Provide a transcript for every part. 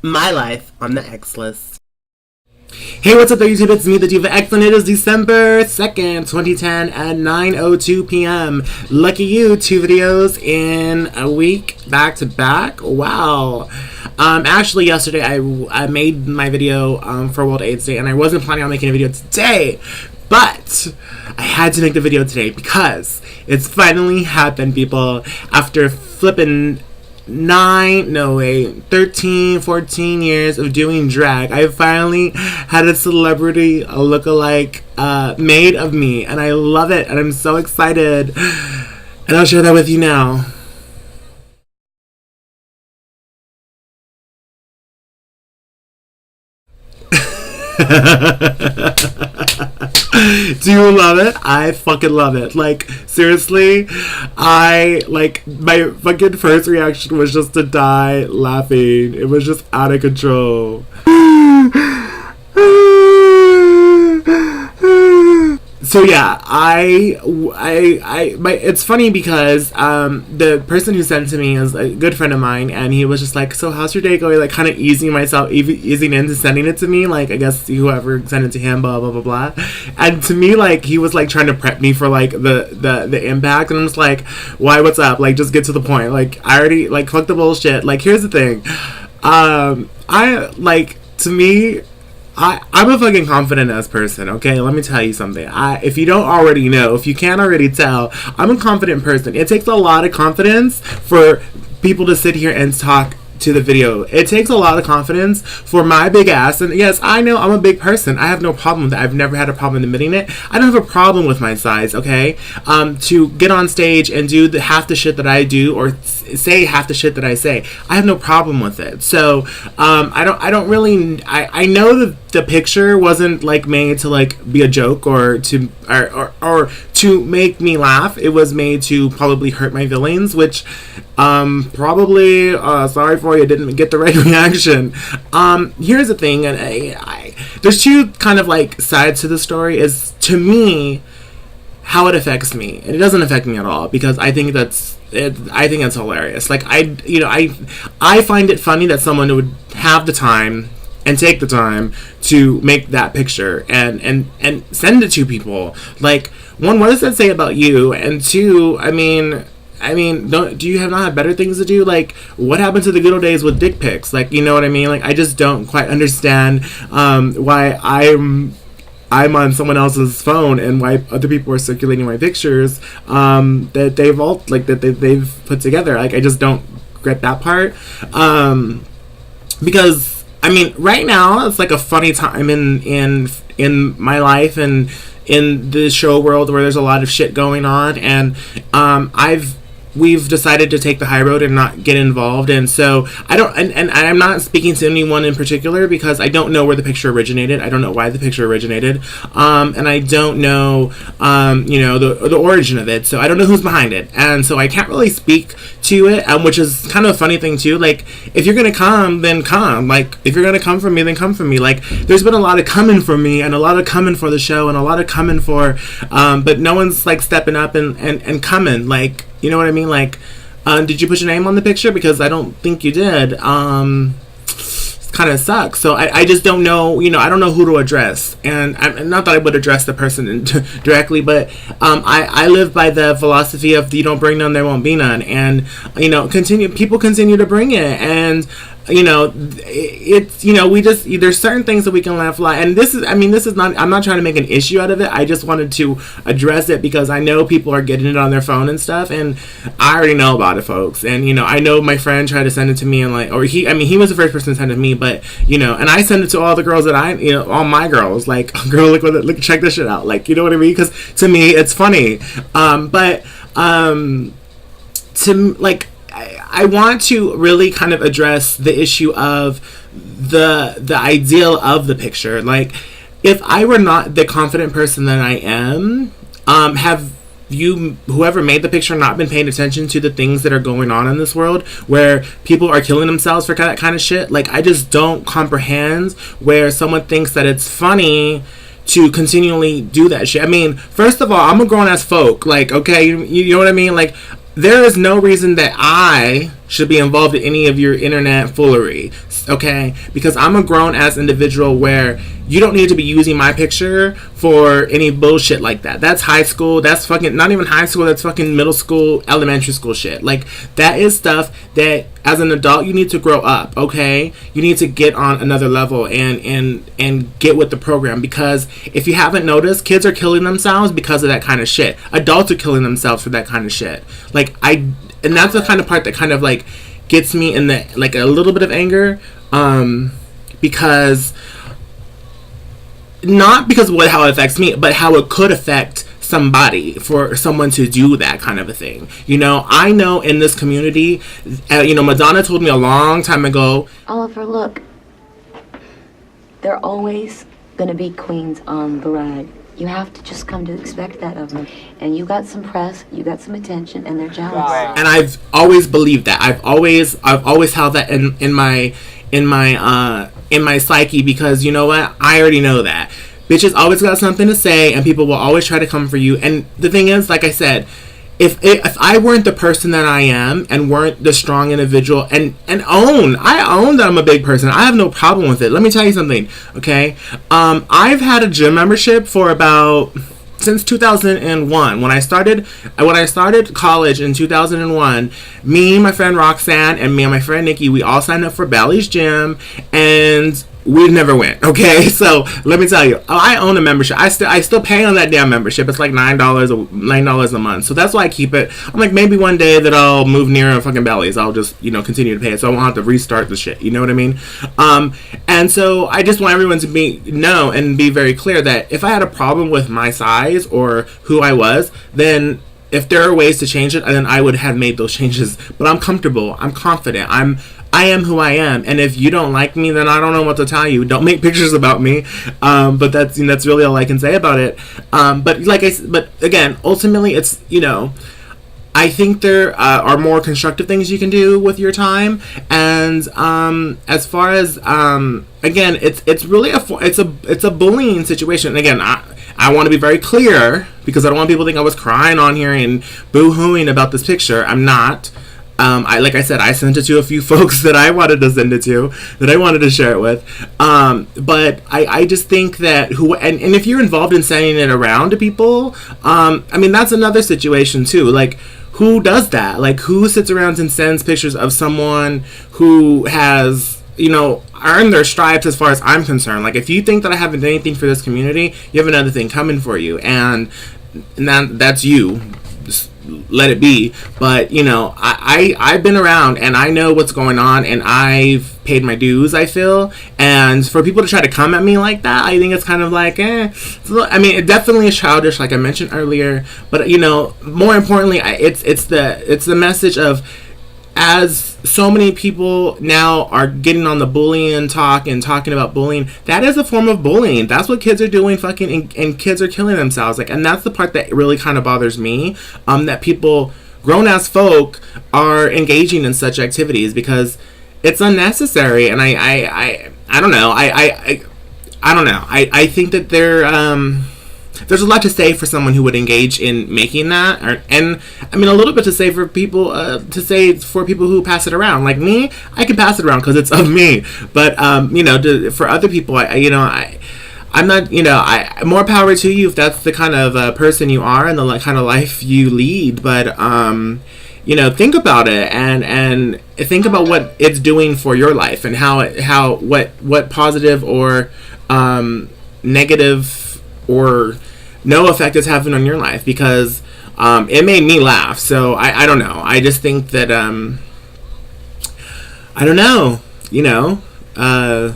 My life on the X list. Hey, what's up there, YouTube? It's me, the Diva X, and it is December 2nd, 2010 at 9:02 p.m. Lucky you, 2 videos in a week, back to back. Wow. Actually, yesterday I made my video for World AIDS Day, and I wasn't planning on making a video today, but I had to make the video today because it's finally happened, people. After flipping 13, 14 years of doing drag, I finally had a celebrity lookalike made of me, and I love it, and I'm so excited, and I'll share that with you now. Do you love it? I fucking love it. Like, seriously, my fucking first reaction was just to die laughing. It was just out of control. So yeah, it's funny because the person who sent to me is a good friend of mine, and he was just like, "So how's your day going?" Like, kind of easing into sending it to me. Like, I guess whoever sent it to him, blah blah blah blah. And to me, like, he was like trying to prep me for like the impact, and I'm just like, "Why? What's up? Like, just get to the point. Like, I already like fuck the bullshit. Like, here's the thing, to me." I'm a fucking confident ass person, okay? Let me tell you something. If you don't already know, if you can't already tell, I'm a confident person. It takes a lot of confidence for people to sit here and talk to the video. It takes a lot of confidence for my big ass, and yes, I know I'm a big person. I have no problem with that. I've never had a problem admitting it. I don't have a problem with my size, okay? To get on stage and do half the shit that I do, or say half the shit that I say, I have no problem with it. So I know that the picture wasn't like made to like be a joke or to make me laugh. It was made to probably hurt my feelings, which probably sorry for you, didn't get the right reaction. Here's the thing, and there's two kind of like sides to the story. Is to me how it affects me, and it doesn't affect me at all, because I think that's hilarious. Like, I find it funny that someone would have the time and take the time to make that picture and send it to people. Like, one, what does that say about you? And two, I mean, do you have not had better things to do? Like, what happened to the good old days with dick pics? Like, you know what I mean? Like, I just don't quite understand why I'm on someone else's phone and why other people are circulating my pictures that they've put together. Like, I just don't get that part, because I mean, right now it's like a funny time in my life and in the show world where there's a lot of shit going on, and we've decided to take the high road and not get involved. And so I don't, and I'm not speaking to anyone in particular, because I don't know where the picture originated. I don't know why the picture originated, and I don't know the origin of it. So I don't know who's behind it, and so I can't really speak to it, which is kind of a funny thing too. Like, if you're gonna come, then come. Like, if you're gonna come for me, then come for me. Like, there's been a lot of coming for me, and a lot of coming for the show, and a lot of coming for but no one's like stepping up and coming. Like, you know what I mean? Like, did you put your name on the picture? Because I don't think you did. Kind of sucks. So I just don't know, I don't know who to address. And not that I would address the person directly, but I live by the philosophy of, you don't bring none, there won't be none. And, people continue to bring it. And, there's certain things that we can let fly. And this is not, I'm not trying to make an issue out of it. I just wanted to address it because I know people are getting it on their phone and stuff. And I already know about it, folks. And, I know my friend tried to send it to me, and he was the first person to send it to me, but, and I send it to all the girls that all my girls, like, girl, look, check this shit out. Like, you know what I mean? Because to me, it's funny. I want to really kind of address the issue of the ideal of the picture. Like, if I were not the confident person that I am, have whoever made the picture not been paying attention to the things that are going on in this world where people are killing themselves for that kind of shit? Like, I just don't comprehend where someone thinks that it's funny to continually do that shit. I mean, first of all, I'm a grown-ass folk. Like, okay, you know what I mean? Like, there is no reason that I should be involved in any of your internet foolery. limits, okay? Because I'm a grown-ass individual where you don't need to be using my picture for any bullshit like that. That's high school. That's fucking, not even high school. That's fucking middle school, elementary school shit. Like, that is stuff that, as an adult, you need to grow up, okay? You need to get on another level and get with the program. Because if you haven't noticed, kids are killing themselves because of that kind of shit. Adults are killing themselves for that kind of shit. Like, and that's the kind of part that kind of, like, gets me in the, like, a little bit of anger, because, not because of how it affects me, but how it could affect somebody, for someone to do that kind of a thing. You know, I know in this community, you know, Madonna told me a long time ago, Oliver, look, they're always gonna be queens on the ride. You have to just come to expect that of them. And you got some press, you got some attention, and they're jealous. And I've always believed that. I've always held that in my psyche, because you know what? I already know that. Bitches always got something to say, and people will always try to come for you. And the thing is, like I said, if I weren't the person that I am, and weren't the strong individual, I own that I'm a big person. I have no problem with it. Let me tell you something, okay? I've had a gym membership for about, since 2001. When I started college in 2001, me, my friend Roxanne, and me and my friend Nikki, we all signed up for Bally's Gym, and we never went, okay? So let me tell you, I own a membership. I still pay on that damn membership. It's like $9 a month. So that's why I keep it. I'm like, maybe one day that I'll move near a fucking Bally's, I'll just, you know, continue to pay it, so I won't have to restart the shit. You know what I mean? And so I just want everyone to know and be very clear that if I had a problem with my size or who I was, then if there are ways to change it, then I would have made those changes. But I'm comfortable. I'm confident. I am who I am, and if you don't like me, then I don't know what to tell you. Don't make pictures about me. But that's really all I can say about it. But again, ultimately, it's, you know, I think there are more constructive things you can do with your time. And as far as again, it's really it's a bullying situation. And again, I want to be very clear, because I don't want people to think I was crying on here and boo-hooing about this picture. I'm not. Like I said, I sent it to a few folks that I wanted to send it to, that I wanted to share it with. But I just think that and if you're involved in sending it around to people, I mean, that's another situation too. Like, who does that? Like, who sits around and sends pictures of someone who has, you know, earned their stripes, as far as I'm concerned? Like, if you think that I haven't done anything for this community, you have another thing coming for you. And that's you. Just let it be. But, you know, I've been around, and I know what's going on, and I've paid my dues, I feel. And for people to try to come at me like that, I think it's kind of like, I mean, it definitely is childish, like I mentioned earlier. But, you know, more importantly, it's the message of, as so many people now are getting on the bullying talk and talking about bullying, that is a form of bullying. That's what kids are doing, fucking, and kids are killing themselves. Like, and that's the part that really kind of bothers me, that people, grown-ass folk, are engaging in such activities, because it's unnecessary. And I don't know. I don't know. I think that there's a lot to say for someone who would engage in making that, and I mean, a little bit to say for people who pass it around. Like me, I can pass it around because it's of me. But you know, for other people, I'm not, you know, more power to you if that's the kind of person you are and the kind of life you lead. But you know, think about it and think about what it's doing for your life, and what positive or negative or no effect it's having on your life, because it made me laugh. So I don't know. I just think that I don't know. You know, I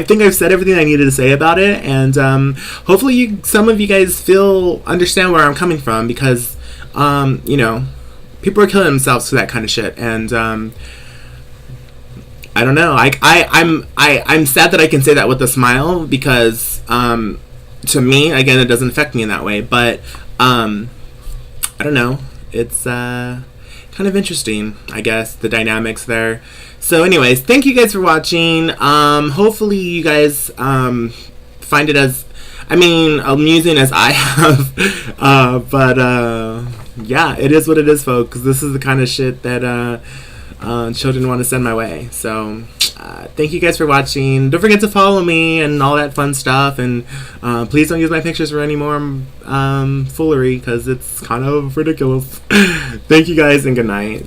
think I've said everything I needed to say about it, and hopefully some of you guys understand where I'm coming from, because you know, people are killing themselves for that kind of shit, and I don't know. I'm sad that I can say that with a smile, because to me, again, it doesn't affect me in that way. But I don't know. It's kind of interesting, I guess, the dynamics there. So, anyways, thank you guys for watching. Hopefully, you guys find it as, I mean, amusing as I have. But yeah, it is what it is, folks. This is the kind of shit that children want to send my way. So thank you guys for watching. Don't forget to follow me and all that fun stuff, and please don't use my pictures for any more foolery, because it's kind of ridiculous. Thank you guys, and good night.